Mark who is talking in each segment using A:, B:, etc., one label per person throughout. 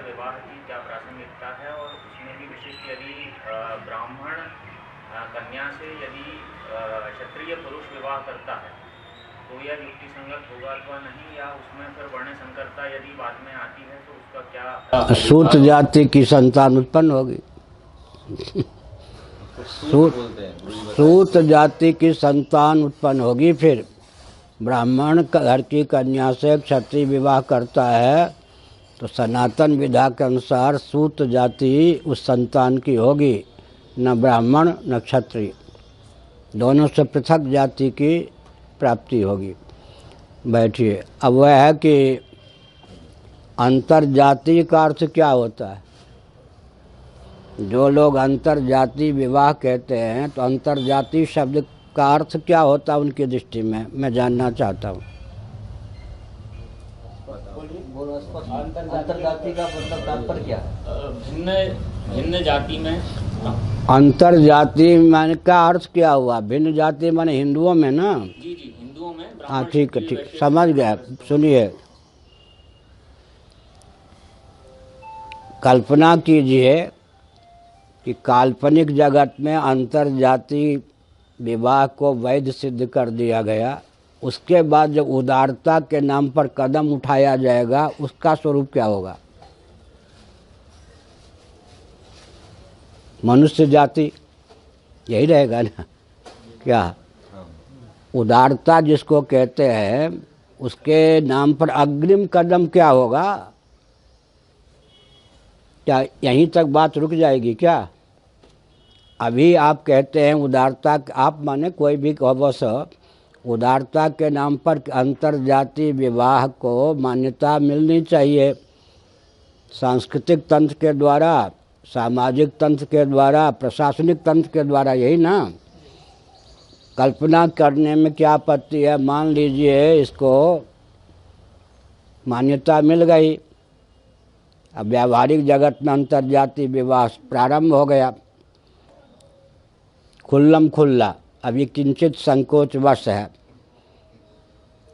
A: विवाह की क्या प्रासंगिकता है, और उसमें भी विशिष्ट यदि ब्राह्मण कन्या से यदि क्षत्रिय पुरुष विवाह करता है तो यह युक्ति संगत होगा अथवा नहीं, या उसमें फिर वर्ण संकरता यदि बाद में आती है तो उसका क्या?
B: सूत जाति की संतान उत्पन्न होगी। सूत जाति की संतान उत्पन्न होगी। फिर ब्राह्मण घर की कन्या से क्षत्रिय विवाह करता है तो सनातन विधा के अनुसार सूत जाति उस संतान की होगी, न ब्राह्मण न क्षत्रिय, दोनों से पृथक जाति की प्राप्ति होगी। बैठिए। अब वह है कि अंतर्जातीय का अर्थ क्या होता है। जो लोग अंतर्जातीय विवाह कहते हैं तो अंतर्जातीय शब्द का अर्थ क्या होता है उनकी दृष्टि में, मैं जानना चाहता हूँ।
C: अंतर्जाति का मतलब तात्पर्य क्या है?
A: भिन्न भिन्न जाति में।
B: अंतर्जाति माने का अर्थ क्या हुआ? भिन्न जाति माने हिंदुओं में ना।
A: जी जी, हिंदुओं में।
B: हाँ ठीक है, ठीक, समझ गया। सुनिए, कल्पना कीजिए कि काल्पनिक जगत में अंतर्जातीय विवाह को वैध सिद्ध कर दिया गया, उसके बाद जब उदारता के नाम पर कदम उठाया जाएगा उसका स्वरूप क्या होगा? मनुष्य जाति यही रहेगा ना। क्या उदारता जिसको कहते हैं उसके नाम पर अग्रिम कदम क्या होगा? क्या यहीं तक बात रुक जाएगी क्या? अभी आप कहते हैं उदारता, आप माने कोई भी बस उदारता के नाम पर अंतर्जातीय विवाह को मान्यता मिलनी चाहिए, सांस्कृतिक तंत्र के द्वारा, सामाजिक तंत्र के द्वारा, प्रशासनिक तंत्र के द्वारा, यही ना। कल्पना करने में क्या आपत्ति है? मान लीजिए इसको मान्यता मिल गई, अब व्यावहारिक जगत में अंतर्जातीय विवाह प्रारंभ हो गया खुल्लम खुल्ला, अभी किंचित संकोच वश है,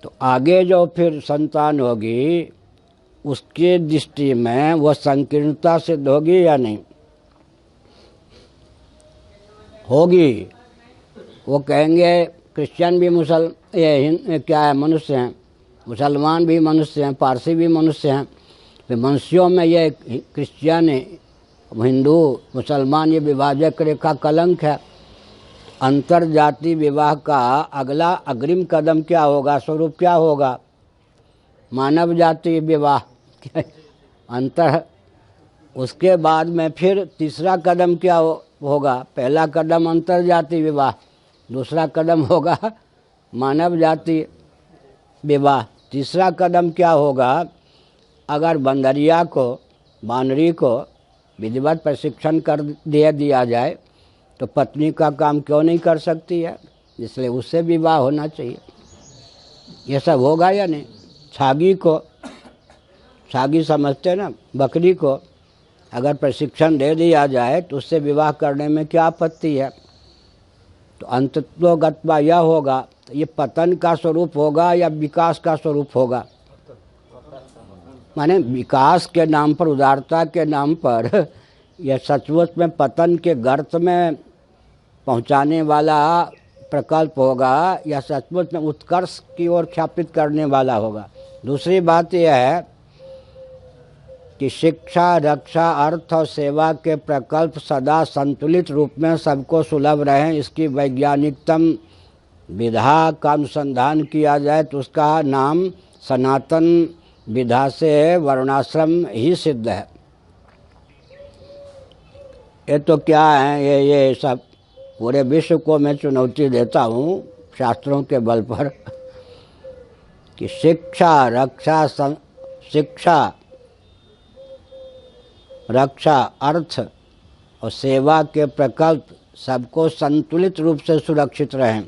B: तो आगे जो फिर संतान होगी उसके दृष्टि में वह संकीर्णता सिद्ध होगी या नहीं होगी? वो कहेंगे क्रिश्चियन भी क्या है, मनुष्य हैं, मुसलमान भी मनुष्य हैं, पारसी भी मनुष्य हैं। फिर मनुष्यों में ये क्रिश्चियन, हिंदू, मुसलमान, ये विभाजक रेखा कलंक है। अंतर्जातीय विवाह का अगला अग्रिम कदम क्या होगा, स्वरूप क्या होगा? मानव जाति विवाह अंतर। उसके बाद में फिर तीसरा कदम क्या होगा? पहला कदम अंतर्जातीय विवाह, दूसरा कदम होगा मानव जाति विवाह, तीसरा कदम क्या होगा? अगर बंदरिया को, बानरी को विधिवत प्रशिक्षण कर दिया जाए तो पत्नी का काम क्यों नहीं कर सकती है? इसलिए उससे विवाह होना चाहिए। ये सब होगा या नहीं? छागी को, छागी समझते ना, बकरी को अगर प्रशिक्षण दे दिया जाए तो उससे विवाह करने में क्या आपत्ति है? तो अंततोगत्वा यह होगा, ये पतन का स्वरूप होगा या विकास का स्वरूप होगा? माने विकास के नाम पर, उदारता के नाम पर यह सचमुच में पतन के गर्त में पहुंचाने वाला प्रकल्प होगा या सचमुच में उत्कर्ष की ओर ख्यापित करने वाला होगा? दूसरी बात यह है कि शिक्षा, रक्षा, अर्थ और सेवा के प्रकल्प सदा संतुलित रूप में सबको सुलभ रहें, इसकी वैज्ञानिकतम विधा का अनुसंधान किया जाए तो उसका नाम सनातन विधा से वर्णाश्रम ही सिद्ध है। ये तो क्या है, ये सब पूरे विश्व को मैं चुनौती देता हूँ शास्त्रों के बल पर कि शिक्षा, रक्षा, अर्थ और सेवा के प्रकल्प सबको संतुलित रूप से सुरक्षित रहें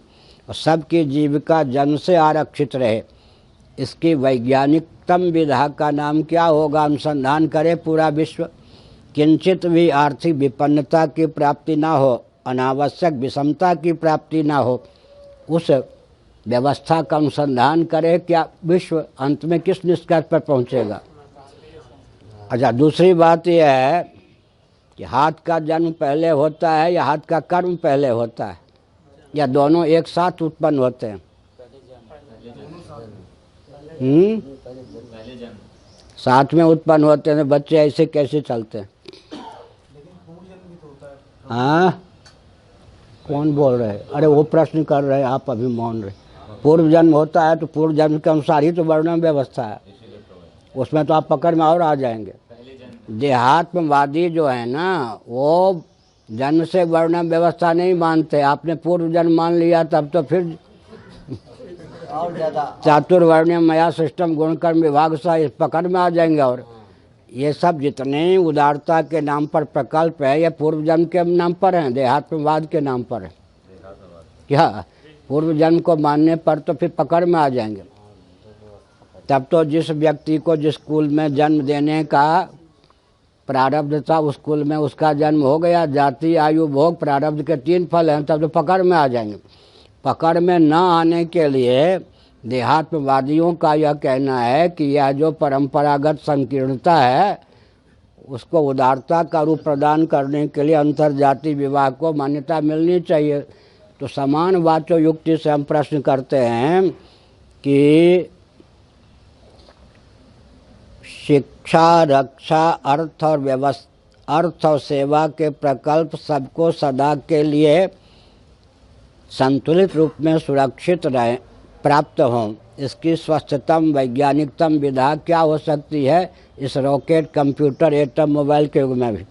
B: और सबकी जीविका जन्म से आरक्षित रहे, इसकी वैज्ञानिकतम विधा का नाम क्या होगा? अनुसंधान करे पूरा विश्व, किंचित भी आर्थिक विपन्नता की प्राप्ति ना हो, अनावश्यक विषमता की प्राप्ति ना हो, उस व्यवस्था का अनुसंधान करे, क्या विश्व अंत में किस निष्कर्ष पर पहुंचेगा? अच्छा, दूसरी बात यह है कि हाथ का जन्म पहले होता है या हाथ का कर्म पहले होता है, या दोनों एक साथ उत्पन्न होते हैं? साथ में उत्पन्न होते हैं। बच्चे ऐसे कैसे चलते हैं? हाँ, कौन बोल रहे हैं? अरे वो प्रश्न कर रहे हैं, आप अभी मौन रहे। पूर्व जन्म होता है तो पूर्व जन्म के अनुसार ही तो वर्णन व्यवस्था है, उसमें तो आप पकड़ में और आ जाएंगे। देहात्मवादी जो है ना, वो जन्म से वर्णन व्यवस्था नहीं मानते। आपने पूर्व जन्म मान लिया तब तो फिर
C: और ज्यादा
B: चातुर्वर्ण्य मया सिस्टम गुणकर्म विभाग सा इस पकड़ में आ जाएंगे। और ये सब जितने उदारता के नाम पर प्रकल्प है, ये पूर्व जन्म के नाम पर हैं, देहात्मवाद के नाम पर है। क्या पूर्व जन्म को मानने पर तो फिर पकड़ में आ जाएंगे। तब तो जिस व्यक्ति को जिस कुल में जन्म देने का प्रारब्ध था उस कुल में उसका जन्म हो गया, जाति आयु भोग प्रारब्ध के 3 फल हैं, तब तो पकड़ में आ जाएंगे। पकड़ में न आने के लिए देहात्मवादियों का यह कहना है कि यह जो परंपरागत संकीर्णता है उसको उदारता का रूप प्रदान करने के लिए अंतर्जातीय विवाह को मान्यता मिलनी चाहिए। तो समान वाचो युक्ति से हम प्रश्न करते हैं कि शिक्षा, रक्षा, अर्थ और व्यवस्था, अर्थ और सेवा के प्रकल्प सबको सदा के लिए संतुलित रूप में सुरक्षित रहे, प्राप्त हों, इसकी स्वस्थतम वैज्ञानिकतम विधा क्या हो सकती है? इस रॉकेट, कंप्यूटर, एटम, मोबाइल के युग में भी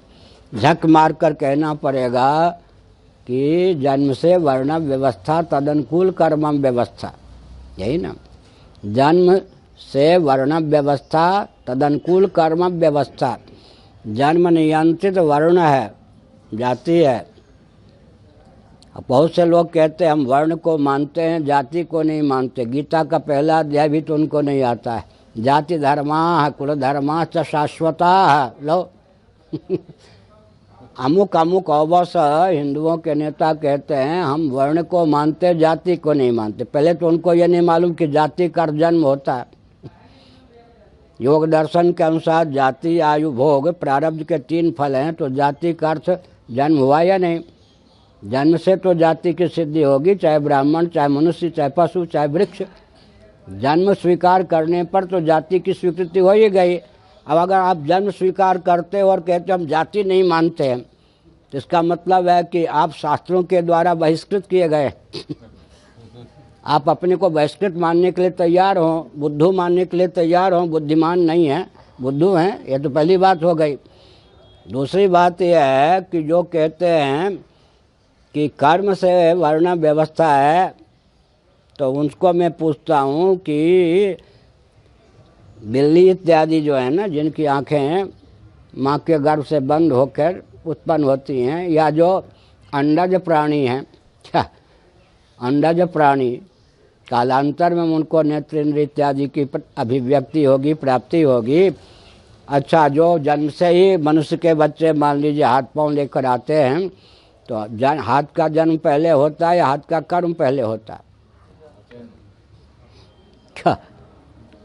B: झक मार कर कहना पड़ेगा कि जन्म से वर्ण व्यवस्था तदनुकूल कर्म व्यवस्था, यही ना, जन्म से वर्ण व्यवस्था तदनुकूल कर्म व्यवस्था। जन्म नियंत्रित वर्ण है, जाति है। अब बहुत से लोग कहते हैं हम वर्ण को मानते हैं, जाति को नहीं मानते। गीता का पहला अध्याय भी तो उनको नहीं आता है। जाति धर्मा कुल धर्मा च शाश्वता। लो अमुक अमुक अवश हिंदुओं के नेता कहते हैं हम वर्ण को मानते, जाति को नहीं मानते। पहले तो उनको ये नहीं मालूम कि जाति का जन्म होता है। योग दर्शन के अनुसार जाति आयु भोग प्रारब्ध के 3 फल हैं, तो जाति का अर्थ जन्म हुआ या नहीं? जन्म से तो जाति की सिद्धि होगी, चाहे ब्राह्मण, चाहे मनुष्य, चाहे पशु, चाहे वृक्ष। जन्म स्वीकार करने पर तो जाति की स्वीकृति हो ही गई। अब अगर आप जन्म स्वीकार करते हो और कहते हम जाति नहीं मानते हैं, तो इसका मतलब है कि आप शास्त्रों के द्वारा बहिष्कृत किए गए। आप अपने को बहिष्कृत मानने के लिए तैयार हो, बुद्धू मानने के लिए तैयार हो, बुद्धिमान नहीं है, बुद्धू हैं। ये तो पहली बात हो गई। दूसरी बात यह है कि जो कहते हैं कि कर्म से वर्ण व्यवस्था है, तो उनको मैं पूछता हूँ कि बिल्ली इत्यादि जो है ना, जिनकी आँखें माँ के गर्भ से बंद होकर उत्पन्न होती हैं, या जो अंडज प्राणी हैं, क्या अंडज प्राणी, कालांतर में उनको नेत्रेंद्र इत्यादि की अभिव्यक्ति होगी, प्राप्ति होगी। अच्छा, जो जन्म से ही मनुष्य के बच्चे मान लीजिए हाथ पांव लेकर आते हैं, तो हाथ का जन्म पहले होता है या हाथ का कर्म पहले होता है? क्या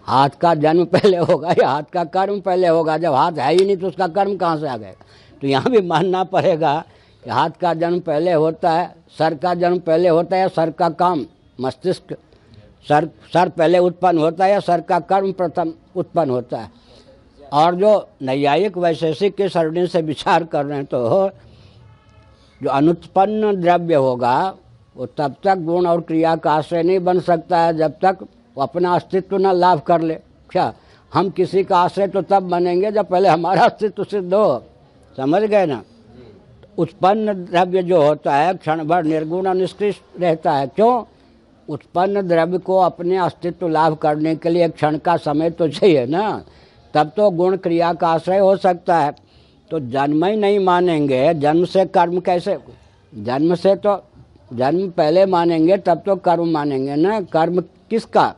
B: हाथ का जन्म पहले होगा या हाथ का कर्म पहले होगा? जब हाथ है ही नहीं तो उसका कर्म कहाँ से आ गएगा? तो यहाँ भी मानना पड़ेगा कि हाथ का जन्म पहले होता है, सर का जन्म पहले होता है या सर का काम, मस्तिष्क, सर पहले उत्पन्न होता है या सर का कर्म प्रथम उत्पन्न होता है? और जो नैयायिक वैशेषिक के सरणी से विचार कर रहे हैं, तो जो अनुत्पन्न द्रव्य होगा वो तब तक गुण और क्रिया का आश्रय नहीं बन सकता है जब तक वो अपना अस्तित्व न लाभ कर ले। क्या हम किसी का आश्रय तो तब बनेंगे जब पहले हमारा अस्तित्व सिद्ध हो। समझ गए ना? उत्पन्न द्रव्य जो होता है क्षण भर निर्गुण और निष्क्रिय रहता है। क्यों? उत्पन्न द्रव्य को अपने अस्तित्व लाभ करने के लिए एक क्षण का समय तो चाहिए ना, तब तो गुण क्रिया का आश्रय हो सकता है। तो जन्म ही नहीं मानेंगे, जन्म से कर्म कैसे? जन्म से तो जन्म पहले मानेंगे तब तो कर्म मानेंगे ना। कर्म किसका?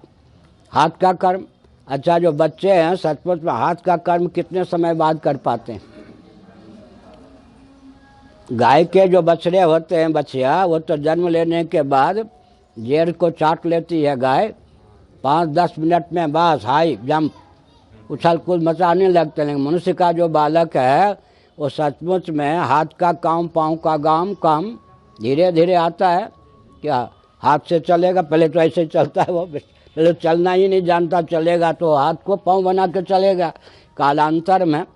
B: हाथ का कर्म। अच्छा, जो बच्चे हैं सचमुच में हाथ का कर्म कितने समय बाद कर पाते हैं? गाय के जो बछड़े होते हैं, बछिया, वो तो जन्म लेने के बाद जेर को चाट लेती है गाय, 5-10 मिनट में बस हाई जंप, उछल कूद मचाने लगते हैं। मनुष्य का जो बालक है वो सचमुच में हाथ का काम पाँव का काम धीरे धीरे आता है। क्या हाथ से चलेगा? पहले तो ऐसे चलता है वो, पहले चलना ही नहीं जानता, चलेगा तो हाथ को पाँव बना के चलेगा। कालांतर में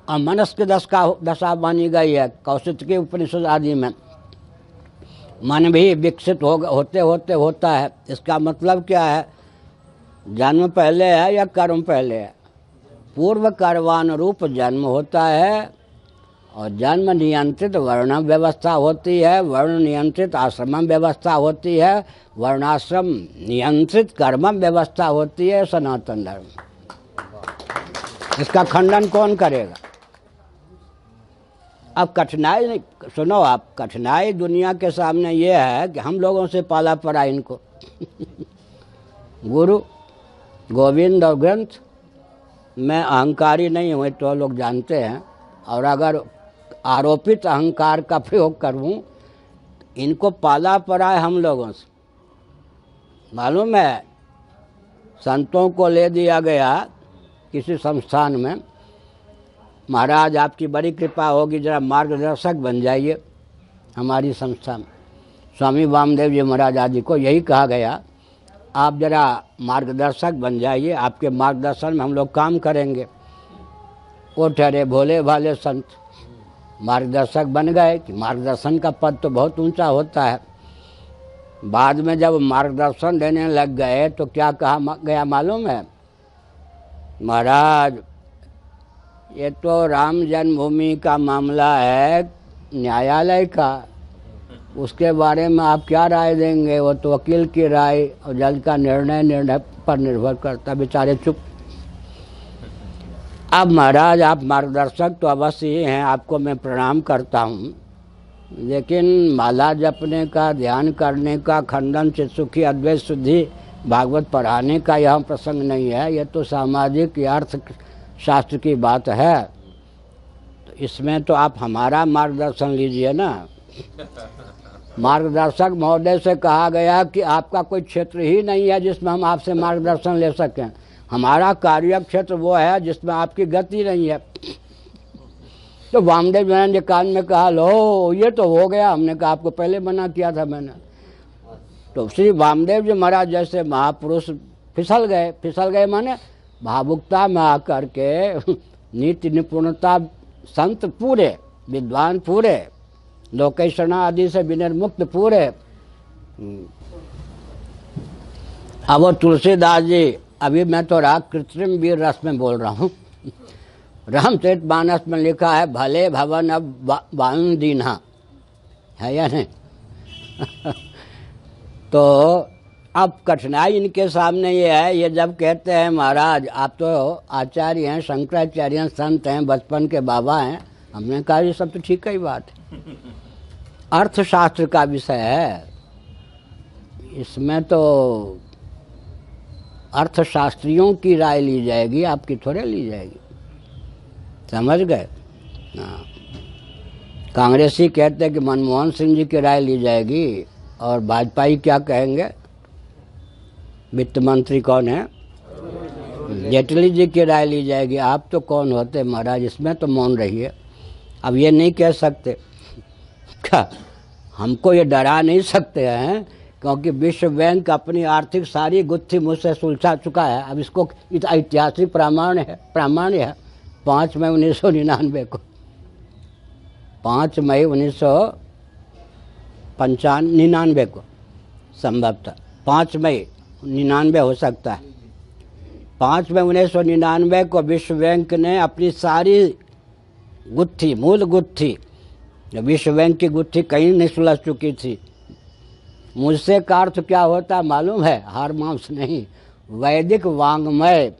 B: और मनुष्य की दशा बनी गई है कौशिक उपनिषद आदि में। मन भी विकसित होते होते होता है। इसका मतलब क्या है? जन्म पहले है या कर्म पहले है? पूर्व कर्मानुरूप जन्म होता है और जन्म नियंत्रित वर्ण व्यवस्था होती है, वर्ण नियंत्रित आश्रम व्यवस्था होती है, वर्णाश्रम नियंत्रित कर्म व्यवस्था होती है सनातन धर्म। इसका खंडन कौन करेगा? अब कठिनाई सुनो, आप कठिनाई दुनिया के सामने ये है कि हम लोगों से पाला पड़ा इनको गुरु गोविंद और ग्रंथ में अहंकारी नहीं हुए तो लोग जानते हैं। और अगर आरोपित अहंकार का प्रयोग करूं, इनको पाला पड़ा है हम लोगों से। मालूम है, संतों को ले दिया गया किसी संस्थान में, महाराज आपकी बड़ी कृपा होगी, जरा मार्गदर्शक बन जाइए हमारी संस्था में। स्वामी वामदेव जी महाराज आदि को यही कहा गया, आप जरा मार्गदर्शक बन जाइए, आपके मार्गदर्शन में हम लोग काम करेंगे। वो ठहरे भोले भाले संत, मार्गदर्शक बन गए कि मार्गदर्शन का पद तो बहुत ऊंचा होता है। बाद में जब मार्गदर्शन देने लग गए तो क्या कहा गया मालूम है? महाराज ये तो राम जन्मभूमि का मामला है, न्यायालय का, उसके बारे में आप क्या राय देंगे? वो तो वकील की राय और जज का निर्णय पर निर्भर करता। बेचारे चुप। अब महाराज आप मार्गदर्शक तो अवश्य ही हैं, आपको मैं प्रणाम करता हूँ, लेकिन माला जपने का, ध्यान करने का, खंडन चित्सुखी अद्वैत शुद्धि भागवत पढ़ाने का यह प्रसंग नहीं है। यह तो सामाजिक या अर्थ शास्त्र की बात है, तो इसमें तो आप हमारा मार्गदर्शन लीजिए ना। मार्गदर्शक महोदय से कहा गया कि आपका कोई क्षेत्र ही नहीं है जिसमें हम आपसे मार्गदर्शन ले सकें। हमारा कार्य क्षेत्र वो है जिसमें आपकी गति नहीं है। तो वामदेव जी ने कान में कहा, लो ये तो हो गया, हमने कहा आपको पहले मना किया था मैंने। तो श्री वामदेव जी महाराज जैसे महापुरुष फिसल गए माने भावुकता में आकर के, नीति निपुणता, संत पूरे, विद्वान पूरे, लोकेशना आदि से विनिर्मुक्त पूरे। अब वो तुलसीदास जी, अभी मैं तो राग कृत्रिम वीर रस में बोल रहा हूँ। रामचरितमानस में लिखा है, भले भवन अब वायु दीन्हा, है या नहीं? तो अब कठिनाई इनके सामने ये है, ये जब कहते हैं महाराज आप तो आचार्य हैं, शंकराचार्य हैं, संत हैं, बचपन के बाबा हैं, हमने कहा ये सब तो ठीक ही बात है, अर्थशास्त्र का विषय है, इसमें तो अर्थशास्त्रियों की राय ली जाएगी, आपकी थोड़े ली जाएगी। समझ गए? हाँ, कांग्रेसी कहते हैं कि मनमोहन सिंह जी की राय ली जाएगी, और वाजपेयी क्या कहेंगे? वित्त मंत्री कौन है? जेटली जी की राय ली जाएगी। आप तो कौन होते महाराज? इसमें तो मौन रहिए। अब ये नहीं कह सकते क्या, हमको ये डरा नहीं सकते हैं, क्योंकि विश्व बैंक अपनी आर्थिक सारी गुत्थी मुझसे सुलझा चुका है। अब इसको ऐतिहासिक प्रामाण्य है 5 मई 1999 को, 5 मई 1999 को संभवतः 5 मई 99 हो सकता है। 5 मई 1999 को विश्व बैंक ने अपनी सारी गुत्थी, मूल गुत्थी, विश्व बैंक की गुत्थी कहीं नहीं सुलझ चुकी थी। मुझसे का अर्थ क्या होता है मालूम है? हार मांस नहीं, वैदिक वांग्मय।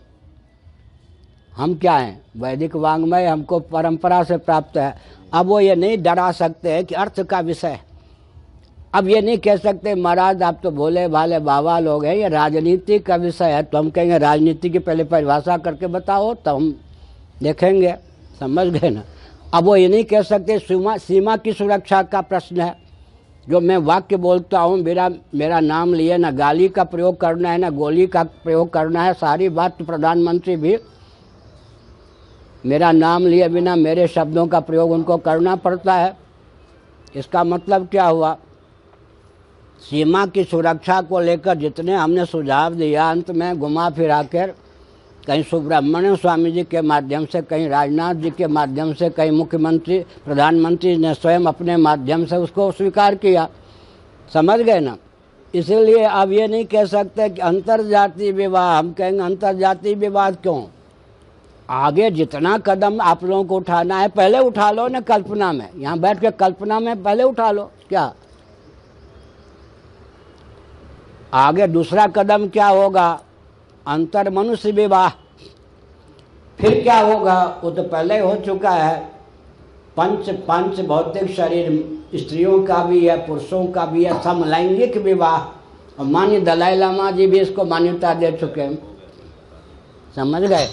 B: हम क्या हैं? वैदिक वांग्मय हमको परंपरा से प्राप्त है। अब वो ये नहीं डरा सकते हैं कि अर्थ का विषय। अब ये नहीं कह सकते महाराज आप तो भोले भाले बाबा लोग हैं, ये राजनीति का विषय है, तो हम कहेंगे राजनीति की पहले परिभाषा करके बताओ तब हम देखेंगे। समझ गए ना? अब वो ये नहीं कह सकते सीमा की सुरक्षा का प्रश्न है, जो मैं वाक्य बोलता हूँ, मेरा नाम लिए ना गाली का प्रयोग करना है ना गोली का प्रयोग करना है। सारी बात तो प्रधानमंत्री भी मेरा नाम लिए बिना मेरे शब्दों का प्रयोग उनको करना पड़ता है। इसका मतलब क्या हुआ? सीमा की सुरक्षा को लेकर जितने हमने सुझाव दिया, अंत में घुमा फिरा कर कहीं सुब्रह्मण्यम स्वामी जी के माध्यम से, कहीं राजनाथ जी के माध्यम से, कहीं मुख्यमंत्री प्रधानमंत्री ने स्वयं अपने माध्यम से उसको स्वीकार किया। समझ गए ना? इसलिए अब ये नहीं कह सकते कि अंतर्जातीय विवाह, हम कहेंगे अंतर्जातीय विवाद क्यों? आगे जितना कदम आप लोगों को उठाना है पहले उठा लो ना, कल्पना में, यहाँ बैठ के कल्पना में पहले उठा लो। क्या आगे दूसरा कदम क्या होगा? अंतर मनुष्य विवाह। फिर क्या होगा? वो तो पहले हो चुका है। पंच भौतिक शरीर, स्त्रियों का भी है पुरुषों का भी है, समलैंगिक विवाह। और माननीय दलाई लामा जी भी इसको मान्यता दे चुके हैं। समझ गए?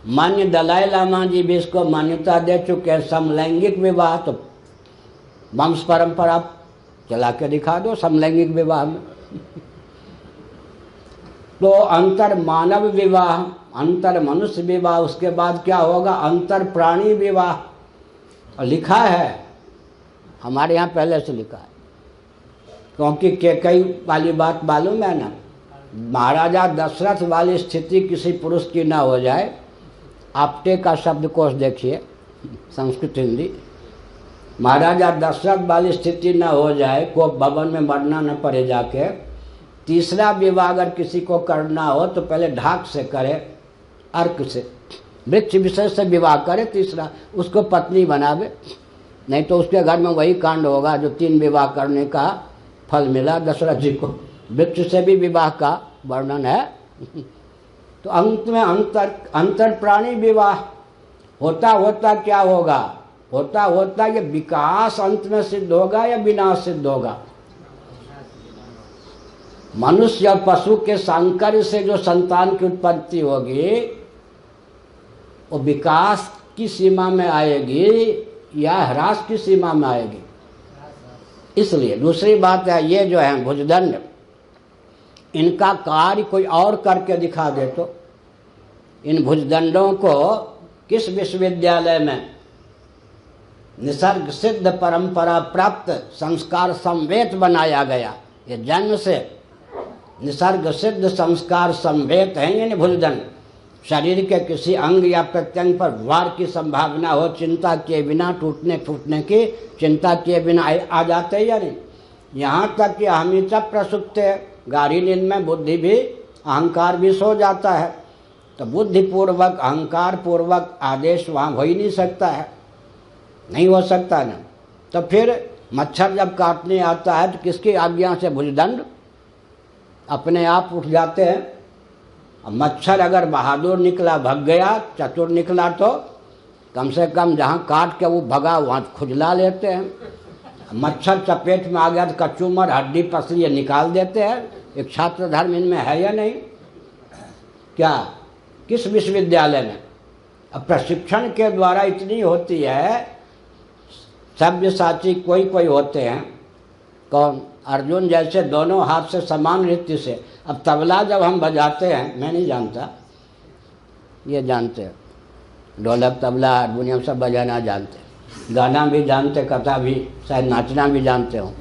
B: माननीय दलाई लामा जी भी इसको मान्यता दे चुके हैं, समलैंगिक विवाह। तो वंश परंपरा चला के दिखा दो समलैंगिक विवाह में। तो अंतर मानव विवाह, अंतर मनुष्य विवाह, उसके बाद क्या होगा? अंतर प्राणी विवाह। और लिखा है हमारे यहाँ पहले से लिखा है, क्योंकि कई वाली बात मालूम है ना, महाराजा दशरथ वाली स्थिति किसी पुरुष की ना हो जाए। आपटे का शब्दकोश देखिए, संस्कृत हिंदी। महाराजा दशरथ वाली स्थिति ना हो जाए, को भवन में मरना न पड़े जाके। तीसरा विवाह अगर किसी को करना हो तो पहले ढाक से करे, अर्क से, वृक्ष विशेष से विवाह करे। तीसरा उसको पत्नी बनावे, नहीं तो उसके घर में वही कांड होगा जो 3 विवाह करने का फल मिला दशरथ जी को। वृक्ष से भी विवाह का वर्णन है। तो अंत में अंतर प्राणी विवाह होता होता क्या होगा? होता होता ये विकास अंत में सिद्ध होगा या विनाश सिद्ध होगा? मनुष्य और पशु के सांकर्य से जो संतान की उत्पत्ति होगी वो विकास की सीमा में आएगी या ह्रास की सीमा में आएगी? इसलिए दूसरी बात है, ये जो है भुजदंड, इनका कार्य कोई और करके दिखा दे तो। इन भुजदंडों को किस विश्वविद्यालय में निसर्ग सिद्ध परंपरा प्राप्त संस्कार संवेद बनाया गया। ये जन्म से निसर्ग सिद्ध संस्कार संवेद हैं यानी भुजदंड। शरीर के किसी अंग या प्रत्यंग पर वार की संभावना हो, चिंता किए बिना, टूटने फूटने की चिंता किए बिना आ जाते हैं या नहीं? यहाँ तक कि हम सब प्रसुप्त है, गाढ़ी नींद में बुद्धि भी अहंकार भी सो जाता है। तो बुद्धिपूर्वक अहंकार पूर्वक आदेश वहाँ हो ही नहीं सकता है, नहीं हो सकता ना। तो फिर मच्छर जब काटने आता है तो किसकी आज्ञा से? भुजदंड अपने आप उठ जाते हैं। मच्छर अगर बहादुर निकला, भग गया, चतुर निकला तो कम से कम जहाँ काट के वो भगा वहाँ खुजला लेते हैं। मच्छर चपेट में आ गया तो कचूमर हड्डी पसली निकाल देते हैं। एक छात्र धर्म इनमें है या नहीं? क्या किस विश्वविद्यालय में? अब प्रशिक्षण के द्वारा इतनी होती है। सब्यसाची कोई होते हैं, कौन? अर्जुन जैसे दोनों हाथ से समान रीति से। अब तबला जब हम बजाते हैं, मैं नहीं जानता, ये जानते हैं, ढोलक तबला हारमोनियम सब बजाना जानते हैं, गाना भी जानते, कथा भी, शायद नाचना भी जानते हो।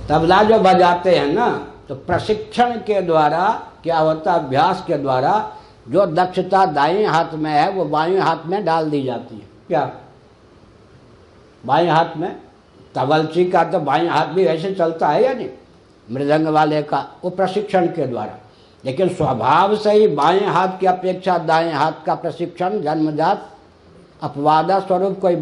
B: तबला जो बजाते हैं ना, तो प्रशिक्षण के द्वारा क्या होता? अभ्यास के द्वारा जो दक्षता दाएं हाथ में है वो बाएं हाथ में डाल दी जाती है। क्या बाएं हाथ में? तबलची का तो बाएं हाथ भी ऐसे चलता है या नहीं? मृदंग वाले का, वो प्रशिक्षण के द्वारा। लेकिन स्वभाव से ही बाएं हाथ की अपेक्षा दाएं हाथ का प्रशिक्षण जन्मजात अपवादा स्वरूप कोई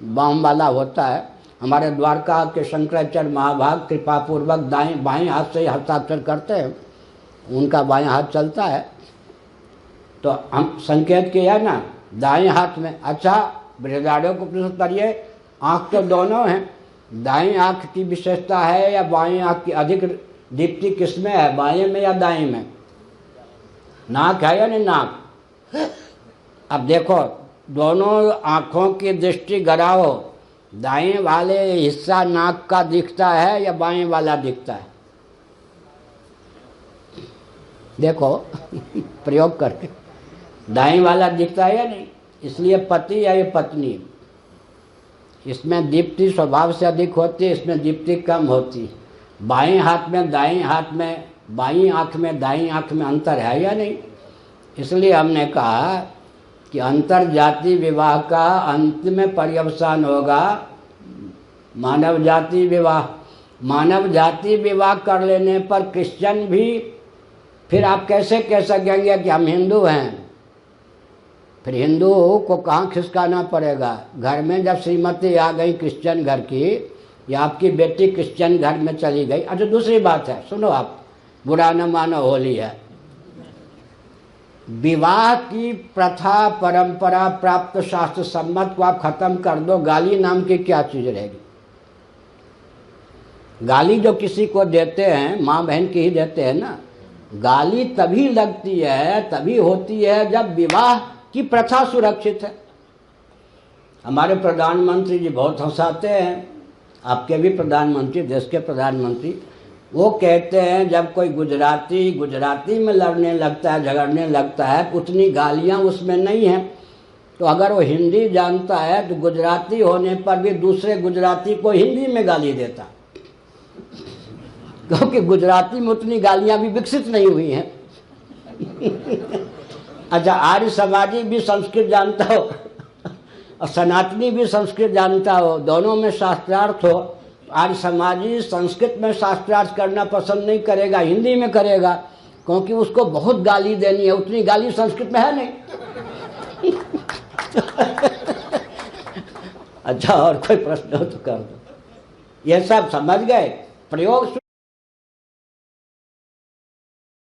B: बाम वाला होता है। हमारे द्वारका के शंकराचार्य महाभाग कृपापूर्वक बाएं हाथ से ही हस्ताक्षर करते हैं, उनका बाएं हाथ चलता है। तो हम संकेत किया है ना दाएं हाथ में। अच्छा, बृहदारण्यक को प्रश्न करिए, आँख तो दोनों हैं, दाएं आँख की विशेषता है या बाएं आँख की अधिक दीप्ति किसमें है, बाएं में या दाएं में? नाक है या नहीं नाक? अब देखो, दोनों आँखों की दृष्टि गड़ाओ, दाएं वाले हिस्सा नाक का दिखता है या बाएं वाला दिखता है? देखो प्रयोग करके, दाएं वाला दिखता है या नहीं? इसलिए पति या ये पत्नी, इसमें दीप्ति स्वभाव से अधिक होती है, इसमें दीप्ति कम होती है। बाएं हाथ में दाएं हाथ में, बाईं आँख में दाईं आँख में अंतर है या नहीं? इसलिए हमने कहा कि अंतर जाति विवाह का अंत में पर्यवसान होगा मानव जाति विवाह। मानव जाति विवाह कर लेने पर क्रिश्चियन भी, फिर आप कैसे कह सकेंगे कि हम हिंदू हैं? फिर हिंदू को कहाँ खिसकाना पड़ेगा? घर में जब श्रीमती आ गई क्रिश्चियन घर की, या आपकी बेटी क्रिश्चियन घर में चली गई। अच्छा दूसरी बात है, सुनो आप, बुरा न मानो, होली है। विवाह की प्रथा परंपरा प्राप्त शास्त्र सम्मत को आप खत्म कर दो, गाली नाम की क्या चीज रहेगी? गाली जो किसी को देते हैं, माँ बहन की ही देते हैं ना। गाली तभी लगती है, तभी होती है जब विवाह की प्रथा सुरक्षित है। हमारे प्रधानमंत्री जी बहुत हंसाते हैं, आपके भी प्रधानमंत्री, देश के प्रधानमंत्री, वो कहते हैं जब कोई गुजराती में लड़ने लगता है, झगड़ने लगता है, उतनी गालियां उसमें नहीं हैं। तो अगर वो हिंदी जानता है तो गुजराती होने पर भी दूसरे गुजराती को हिंदी में गाली देता, क्योंकि गुजराती में उतनी गालियां भी विकसित नहीं हुई हैं। अच्छा, आर्य समाजी भी संस्कृत जानता हो और सनातनी भी संस्कृत जानता हो, दोनों में शास्त्रार्थ हो। आर्य समाजी संस्कृत में शास्त्रार्थ करना पसंद नहीं करेगा, हिंदी में करेगा, क्योंकि उसको बहुत गाली देनी है, उतनी गाली संस्कृत में है नहीं। अच्छा, और कोई प्रश्न हो तो कर दो। ये सब समझ गए प्रयोग।